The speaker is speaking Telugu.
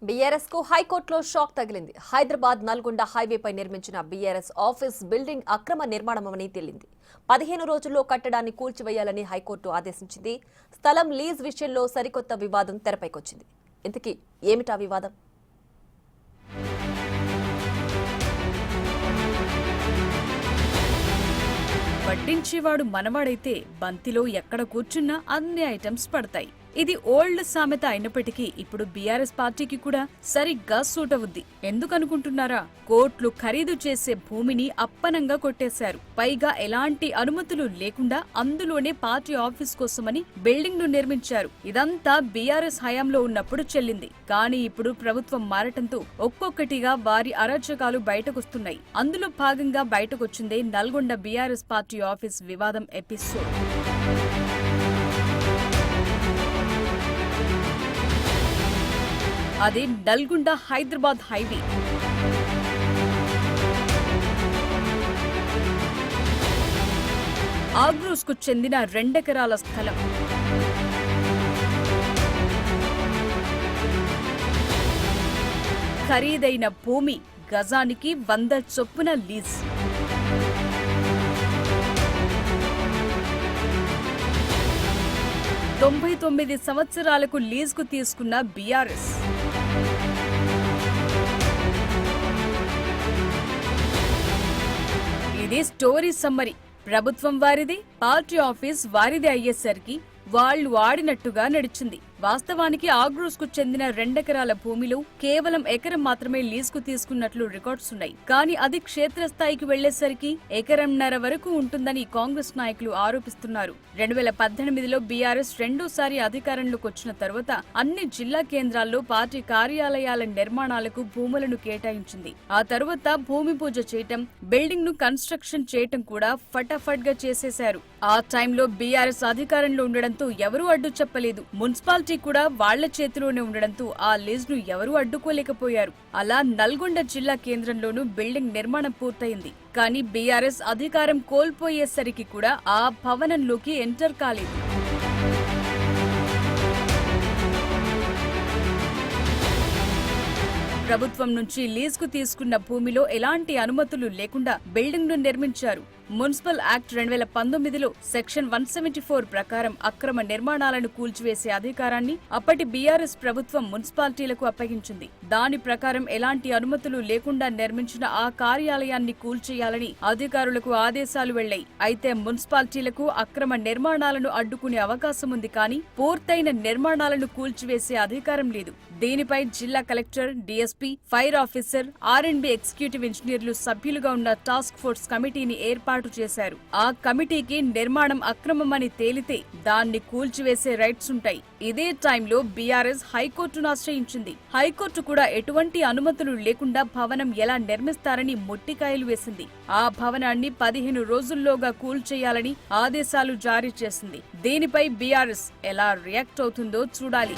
బీఆర్ఎస్ కు హైకోర్టులో షాక్ తగిలింది. హైదరాబాద్ నల్గొండ హైవేపై నిర్మించిన బీఆర్ఎస్ ఆఫీస్ బిల్డింగ్ అక్రమ నిర్మాణమని తేలింది. 15 రోజుల్లో కట్టడాన్ని కూల్చివేయాలని హైకోర్టు ఆదేశించింది. స్థలం లీజ్ విషయంలో సరికొత్త వివాదం తెరపైకొచ్చింది. ఇంతకీ ఏమిటా వివాదం? వడ్డించేవాడు మనవాడైతే బంతిలో ఎక్కడ కూర్చున్నా అన్ని ఐటమ్స్ పడతాయి. ఇది ఓల్డ్ సామెత అయినప్పటికీ ఇప్పుడు బీఆర్ఎస్ పార్టీకి కూడా సరిగ్గా సూట్ అవుద్ది. ఎందుకనుకుంటున్నారా? కోట్లు ఖరీదు చేసే భూమిని అప్పనంగా కొట్టేశారు. పైగా ఎలాంటి అనుమతులు లేకుండా అందులోనే పార్టీ ఆఫీస్ కోసమని బిల్డింగ్ ను నిర్మించారు. ఇదంతా బీఆర్ఎస్ హయాంలో ఉన్నప్పుడు చెల్లింది. కానీ ఇప్పుడు ప్రభుత్వం మారటంతో ఒక్కొక్కటిగా వారి అరాచకాలు బయటకొస్తున్నాయి. అందులో భాగంగా బయటకొచ్చిందే నల్గొండ బీఆర్ఎస్ పార్టీ ఆఫీస్ వివాదం ఎపిసోడ్. అది నల్గొండ హైదరాబాద్ హైవే. ఆగ్రోస్ కు చెందిన 2 ఎకరాల స్థలం. ఖరీదైన భూమి గజానికి 100 చొప్పున లీజ్. తొంభై 99 సంవత్సరాలకు లీజుకు తీసుకున్న బీఆర్ఎస్ ఇది స్టోరీ సమ్మరీ. ప్రభుత్వం వారిది, పార్టీ ఆఫీస్ వారిది అయ్యేసరికి వాళ్లు ఆడినట్టుగా నడిచింది. వాస్తవానికి ఆగ్రోస్ కు చెందిన 2 ఎకరాల భూమిలో కేవలం ఎకరం మాత్రమే లీజుకు తీసుకున్నట్లు రికార్డ్స్ ఉన్నాయి. కానీ అది క్షేత్రస్థాయికి వెళ్లేసరికి ఎకరంన్నర వరకు ఉంటుందని కాంగ్రెస్ నాయకులు ఆరోపిస్తున్నారు. 2018లో బీఆర్ఎస్ రెండోసారి అధికారంలోకి వచ్చిన తర్వాత అన్ని జిల్లా కేంద్రాల్లో పార్టీ కార్యాలయాల నిర్మాణాలకు భూములను కేటాయించింది. ఆ తర్వాత భూమి పూజ చేయటం, బిల్డింగ్ ను కన్స్ట్రక్షన్ చేయటం కూడా ఫటాఫట్ గా చేసేశారు. ఆ టైంలో బీఆర్ఎస్ అధికారంలో ఉండడంతో ఎవరూ అడ్డు చెప్పలేదు. మున్సిపాలిటీ కూడా వాళ్ల చేతిలోనే ఉండడంతో ఆ లీజ్ ను ఎవరూ అడ్డుకోలేకపోయారు. అలా నల్గొండ జిల్లా కేంద్రంలోనూ బిల్డింగ్ నిర్మాణం పూర్తయింది. కానీ బీఆర్ఎస్ అధికారం కోల్పోయేసరికి కూడా ఆ భవనంలోకి ఎంటర్ కాలేదు. ప్రభుత్వం నుంచి లీజుకు తీసుకున్న భూమిలో ఎలాంటి అనుమతులు లేకుండా బిల్డింగ్ ను నిర్మించారు. మున్సిపల్ యాక్ట్ 2019లో సెక్షన్ 174 ప్రకారం అక్రమ నిర్మాణాలను కూల్చివేసే అధికారాన్ని అప్పటి బీఆర్ఎస్ ప్రభుత్వం మున్సిపాలిటీలకు అప్పగించింది. దాని ప్రకారం ఎలాంటి అనుమతులు లేకుండా నిర్మించిన ఆ కార్యాలయాన్ని కూల్చేయాలని అధికారులకు ఆదేశాలు వెళ్లాయి. అయితే మున్సిపాలిటీలకు అక్రమ నిర్మాణాలను అడ్డుకునే అవకాశం ఉంది, కానీ పూర్తయిన నిర్మాణాలను కూల్చివేసే అధికారం లేదు. దీనిపై జిల్లా collector, DSP, fire officer, R&B executive ఇంజనీర్లు సభ్యులుగా ఉన్న టాస్క్ ఫోర్స్ కమిటీని ఏర్పాటు చేశారు. ఆ కమిటీకి నిర్మాణం అక్రమమని తేలితే దాన్ని కూల్చివేసే రైట్స్ ఉంటాయి. ఇదే టైంలో బీఆర్ఎస్ హైకోర్టును ఆశ్రయించింది. హైకోర్టు కూడా ఎటువంటి అనుమతులు లేకుండా భవనం ఎలా నిర్మిస్తారని మొట్టికాయలు వేసింది. ఆ భవనాన్ని 15 రోజుల్లోగా కూల్చేయాలని ఆదేశాలు జారీ చేసింది. దీనిపై బీఆర్ఎస్ ఎలా రియాక్ట్ అవుతుందో చూడాలి.